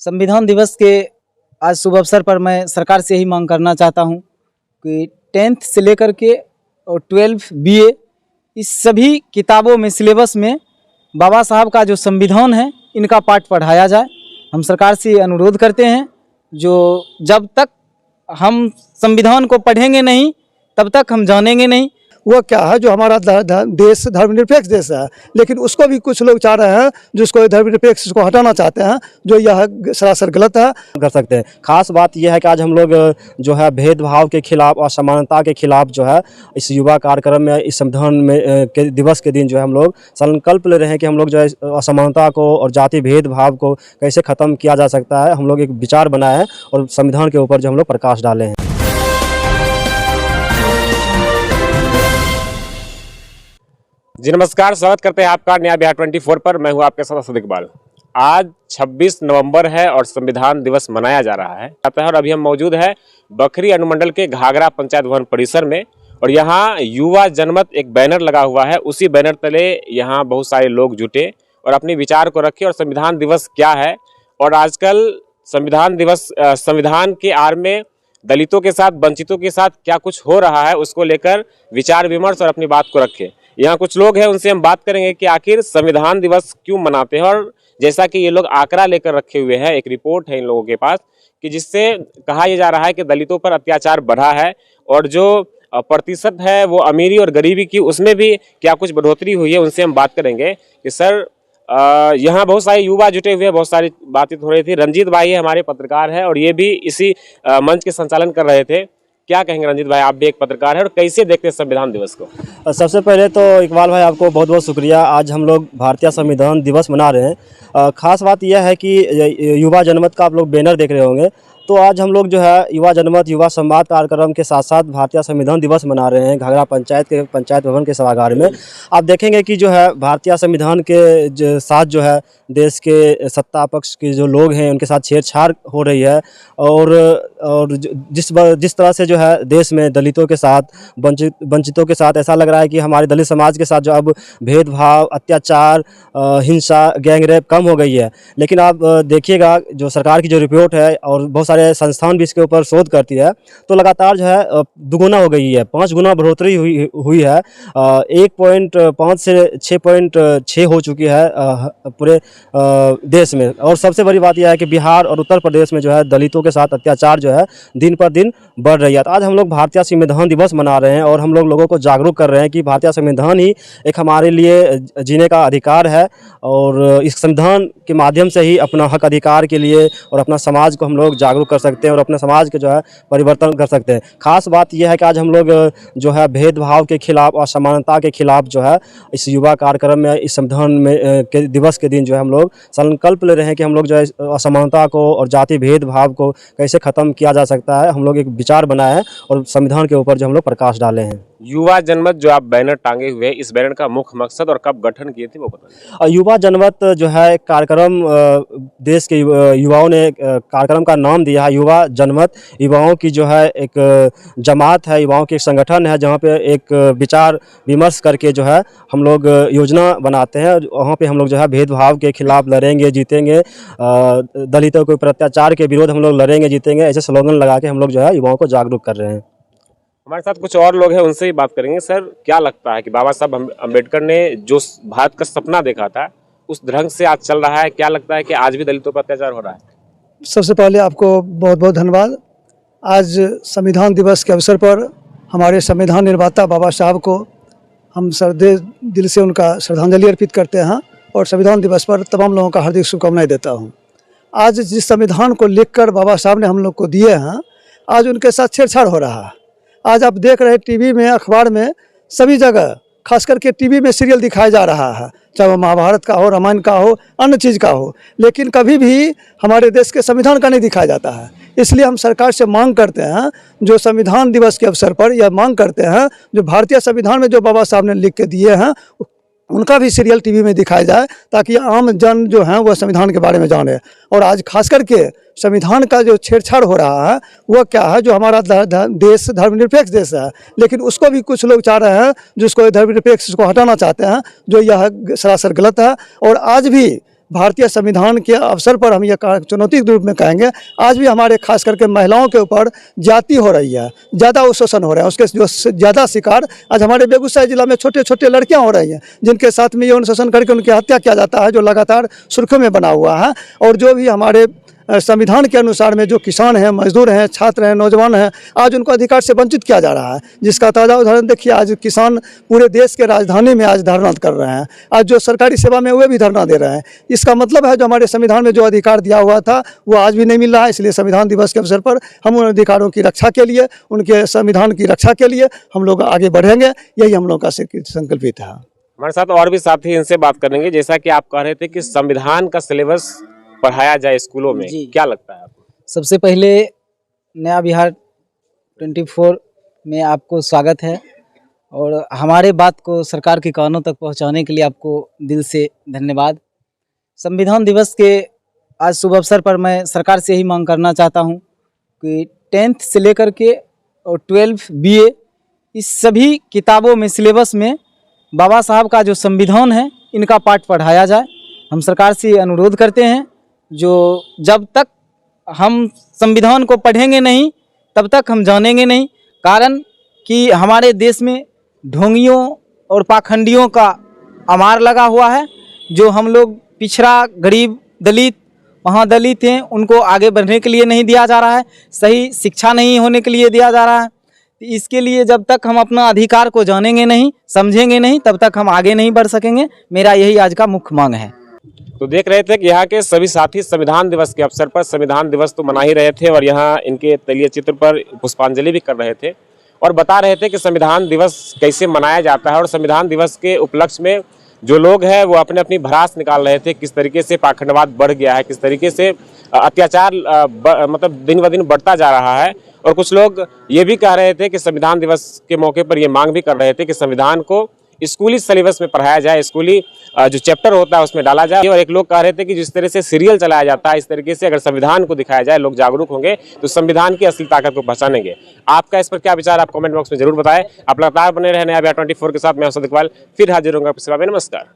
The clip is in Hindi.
संविधान दिवस के आज शुभ अवसर पर मैं सरकार से ही मांग करना चाहता हूं कि 10th से लेकर के और 12 BA इस सभी किताबों में सिलेबस में बाबा साहब का जो संविधान है इनका पाठ पढ़ाया जाए। हम सरकार से अनुरोध करते हैं जो जब तक हम संविधान को पढ़ेंगे नहीं तब तक हम जानेंगे नहीं। वो क्या है जो हमारा देश धर्मनिरपेक्ष देश है, लेकिन उसको भी कुछ लोग चाह रहे हैं जिसको धर्मनिरपेक्ष को हटाना चाहते हैं, जो यह सरासर गलत है। कर सकते हैं। खास बात यह है कि आज हम लोग जो है भेदभाव के खिलाफ और समानता के खिलाफ जो है इस युवा कार्यक्रम में इस संविधान में के दिवस के दिन जो है हम लोग संकल्प ले रहे हैं कि हम लोग जो है असमानता को और जाति भेदभाव को कैसे ख़त्म किया जा सकता है। हम लोग एक विचार बनाए हैं और संविधान के ऊपर जो हम लोग प्रकाश डाले हैं। जी नमस्कार, स्वागत करते हैं आपका न्याय बिहार 24 पर। मैं हूं आपके साथ असद इकबाल। आज 26 नवंबर है और संविधान दिवस मनाया जा रहा है और अभी हम मौजूद है बखरी अनुमंडल के घाघरा पंचायत भवन परिसर में और यहाँ युवा जनमत एक बैनर लगा हुआ है। उसी बैनर तले यहाँ बहुत सारे लोग जुटे और अपने विचार को रखे और संविधान दिवस क्या है और आजकल संविधान दिवस संविधान के आड़ में दलितों के साथ वंचितों के साथ क्या कुछ हो रहा है उसको लेकर विचार विमर्श और अपनी बात को रखे। यहाँ कुछ लोग हैं, उनसे हम बात करेंगे कि आखिर संविधान दिवस क्यों मनाते हैं। और जैसा कि ये लोग आंकड़ा लेकर रखे हुए हैं, एक रिपोर्ट है इन लोगों के पास कि जिससे कहा यह जा रहा है कि दलितों पर अत्याचार बढ़ा है और जो प्रतिशत है वो अमीरी और गरीबी की उसमें भी क्या कुछ बढ़ोतरी हुई है। उनसे हम बात करेंगे कि सर यहाँ बहुत सारे युवा जुटे हुए हैं, बहुत सारी बातचीत हो रही थी। रंजीत भाई है, हमारे पत्रकार है और ये भी इसी मंच के संचालन कर रहे थे। क्या कहेंगे रंजीत भाई, आप भी एक पत्रकार हैं और कैसे देखते हैं संविधान दिवस को? सबसे पहले तो इकबाल भाई आपको बहुत बहुत शुक्रिया। आज हम लोग भारतीय संविधान दिवस मना रहे हैं। खास बात यह है कि युवा जनमत का आप लोग बैनर देख रहे होंगे, तो आज हम लोग जो है युवा जनमत युवा संवाद कार्यक्रम के साथ साथ भारतीय संविधान दिवस मना रहे हैं घाघरा पंचायत भवन के सभागार में। आप देखेंगे कि जो है भारतीय संविधान के साथ जो है देश के सत्ता पक्ष के जो लोग हैं उनके साथ छेड़छाड़ हो रही है और जिस तरह से जो है देश में दलितों के साथ वंचितों के साथ ऐसा लग रहा है कि हमारे दलित समाज के साथ जो अब भेदभाव, अत्याचार, हिंसा, गैंगरेप कम हो गई है। लेकिन आप देखिएगा जो सरकार की जो रिपोर्ट है और बहुत सारे संस्थान भी इसके ऊपर शोध करती है तो लगातार जो है दुगुना हो गई है, 5 गुना बढ़ोतरी हुई है। 1.5 से 6.6 हो चुकी है पूरे देश में। और सबसे बड़ी बात यह है कि बिहार और उत्तर प्रदेश में जो है दलितों के साथ अत्याचार जो है दिन पर दिन बढ़ रही है। तो आज हम लोग भारतीय संविधान दिवस मना रहे हैं और हम लोगों को जागरूक कर रहे हैं कि भारतीय संविधान ही एक हमारे लिए जीने का अधिकार है और इस संविधान के माध्यम से ही अपना हक अधिकार के लिए और अपना समाज को हम लोग जागरूक कर सकते हैं और अपने समाज के जो है परिवर्तन कर सकते हैं। खास बात यह है कि आज हम लोग जो है भेदभाव के खिलाफ और समानता के खिलाफ जो है इस युवा कार्यक्रम में इस संविधान में के दिवस के दिन जो है हम लोग संकल्प ले रहे हैं कि हम लोग जो है असमानता को और जाति भेदभाव को कैसे ख़त्म किया जा सकता है। हम लोग एक विचार बनाए हैं और संविधान के ऊपर जो हम लोग प्रकाश डाले हैं। युवा जनमत जो आप बैनर टांगे हुए हैं, इस बैनर का मुख्य मकसद और कब गठन किए थे वो बताएं। युवा जनमत जो है कार्यक्रम देश के युवाओं ने कार्यक्रम का नाम दिया है युवा जनमत। युवाओं की जो है एक जमात है, युवाओं की एक संगठन है जहाँ पे एक विचार विमर्श करके जो है हम लोग योजना बनाते हैं। वहाँ पे हम लोग जो है भेदभाव के खिलाफ लड़ेंगे, जीतेंगे, दलितों के अत्याचार के विरोध हम लोग लड़ेंगे, जीतेंगे, ऐसे स्लोगन लगा के हम लोग जो है युवाओं को जागरूक कर रहे हैं। हमारे साथ कुछ और लोग हैं, उनसे ही बात करेंगे। सर, क्या लगता है कि बाबा साहब अम्बेडकर ने जो भारत का सपना देखा था उस ढंग से आज चल रहा है? क्या लगता है कि आज भी दलितों पर अत्याचार हो रहा है? सबसे पहले आपको बहुत बहुत धन्यवाद। आज संविधान दिवस के अवसर पर हमारे संविधान निर्माता बाबा साहब को हम सर्दे दिल से उनका श्रद्धांजलि अर्पित करते हैं और संविधान दिवस पर तमाम लोगों का हार्दिक शुभकामनाएं देता हूँ। आज जिस संविधान को लिखकर बाबा साहब ने हम लोग को दिए हैं, आज उनके साथ छेड़छाड़ हो रहा है। आज आप देख रहे हैं टीवी में, अखबार में, सभी जगह, खास करके टीवी में सीरियल दिखाया जा रहा है, चाहे वो महाभारत का हो, रामायण का हो, अन्य चीज़ का हो, लेकिन कभी भी हमारे देश के संविधान का नहीं दिखाया जाता है। इसलिए हम सरकार से मांग करते हैं, जो संविधान दिवस के अवसर पर यह मांग करते हैं, जो भारतीय संविधान में जो बाबा साहब ने लिख के दिए हैं उनका भी सीरियल टीवी में दिखाया जाए ताकि आम जन जो हैं वह संविधान के बारे में जाने। और आज खास करके संविधान का जो छेड़छाड़ हो रहा है वह क्या है, जो हमारा देश धर्मनिरपेक्ष देश है, लेकिन उसको भी कुछ लोग चाह रहे हैं जिसको धर्मनिरपेक्ष को हटाना चाहते हैं, जो यह सरासर गलत है। और आज भी भारतीय संविधान के अवसर पर हम ये चुनौती के रूप में कहेंगे, आज भी हमारे खास करके महिलाओं के ऊपर जाति हो रही है, ज़्यादा शोषण हो रहा है। उसके जो ज़्यादा शिकार आज हमारे बेगूसराय जिला में छोटे छोटे लड़कियां हो रही हैं, जिनके साथ में यौन शोषण करके उनकी हत्या किया जाता है, जो लगातार सुर्खियों में बना हुआ है। और जो भी हमारे संविधान के अनुसार में जो किसान हैं, मजदूर हैं, छात्र हैं, नौजवान हैं, आज उनको अधिकार से वंचित किया जा रहा है। जिसका ताज़ा उदाहरण देखिए, आज किसान पूरे देश के राजधानी में आज धरना कर रहे हैं। आज जो सरकारी सेवा में हुए भी धरना दे रहे हैं। इसका मतलब है जो हमारे संविधान में जो अधिकार दिया हुआ था वो आज भी नहीं मिल रहा है। इसलिए संविधान दिवस के अवसर पर हम उन अधिकारों की रक्षा के लिए, उनके संविधान की रक्षा के लिए हम लोग आगे बढ़ेंगे। यही हम लोग का संकल्पित है। हमारे साथ और भी साथी इनसे बात करेंगे। जैसा कि आप कह रहे थे कि संविधान का सिलेबस पढ़ाया जाए स्कूलों में, क्या लगता है आपको? सबसे पहले नया बिहार 24 में आपको स्वागत है और हमारे बात को सरकार के कानों तक पहुंचाने के लिए आपको दिल से धन्यवाद। संविधान दिवस के आज शुभ अवसर पर मैं सरकार से यही मांग करना चाहता हूं कि 10th से लेकर के और 12 BA इस सभी किताबों में, सिलेबस में बाबा साहब का जो संविधान है इनका पाठ पढ़ाया जाए। हम सरकार से अनुरोध करते हैं, जो जब तक हम संविधान को पढ़ेंगे नहीं तब तक हम जानेंगे नहीं। कारण कि हमारे देश में ढोंगियों और पाखंडियों का अमार लगा हुआ है। जो हम लोग पिछड़ा, गरीब, दलित, वहाँ दलित हैं, उनको आगे बढ़ने के लिए नहीं दिया जा रहा है, सही शिक्षा नहीं होने के लिए दिया जा रहा है। इसके लिए जब तक हम अपना अधिकार को जानेंगे नहीं, समझेंगे नहीं, तब तक हम आगे नहीं बढ़ सकेंगे। मेरा यही आज का मुख्य मांग है। तो देख रहे थे कि यहाँ के सभी साथी संविधान दिवस के अवसर पर संविधान दिवस तो मना ही रहे थे और यहाँ इनके तलीय चित्र पर पुष्पांजलि भी कर रहे थे और बता रहे थे कि संविधान दिवस कैसे मनाया जाता है। और संविधान दिवस के उपलक्ष्य में जो लोग हैं वो अपने अपनी भड़ास निकाल रहे थे, किस तरीके से पाखंडवाद बढ़ गया है, किस तरीके से अत्याचार मतलब दिन ब दिन बढ़ता जा रहा है। और कुछ लोग ये भी कह रहे थे कि संविधान दिवस के मौके पर ये मांग भी कर रहे थे कि संविधान को स्कूली सिलेबस में पढ़ाया जाए, स्कूली जो चैप्टर होता है उसमें डाला जाए। और एक लोग कह रहे थे कि जिस तरह से सीरियल चलाया जाता है, इस तरीके से अगर संविधान को दिखाया जाए, लोग जागरूक होंगे तो संविधान की असली ताकत को पहचानेंगे। आपका इस पर क्या विचार, आप कमेंट बॉक्स में जरूर बताएं। आप लगातार बने रहे नया बिहार 24 के साथ। मैं सदिक इकबाल फिर हाजिर होऊंगा आपकी सेवा में। नमस्कार।